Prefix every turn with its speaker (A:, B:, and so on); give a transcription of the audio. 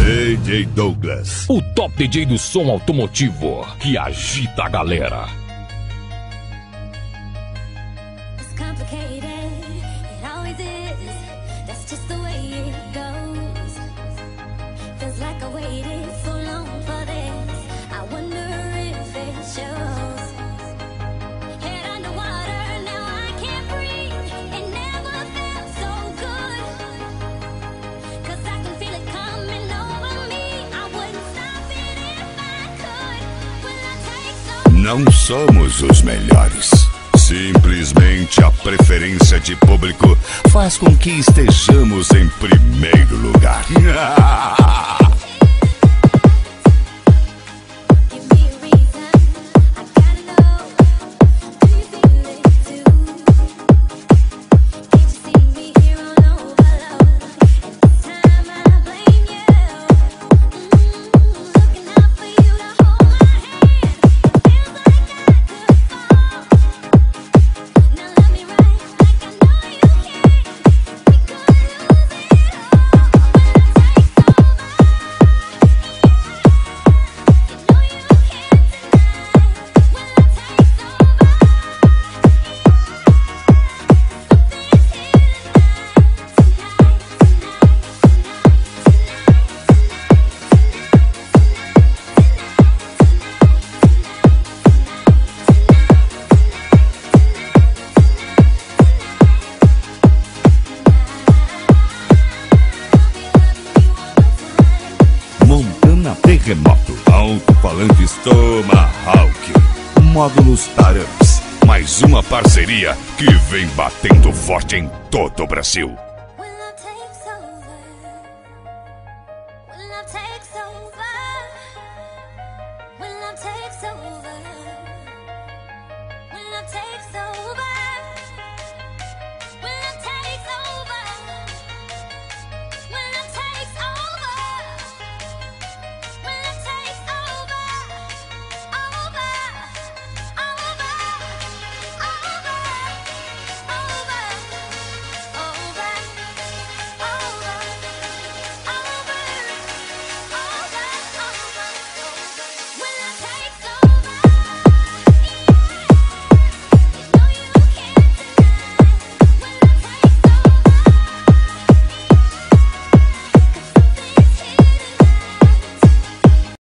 A: DJ Douglas,
B: o top DJ do som automotivo que agita a galera.
A: Não somos os melhores. Simplesmente a preferência de público faz com que estejamos em primeiro lugar. Terremoto, alto-falantes Tomahawk, módulos Taramps, mais uma parceria que vem batendo forte em todo o Brasil.
C: Takes over.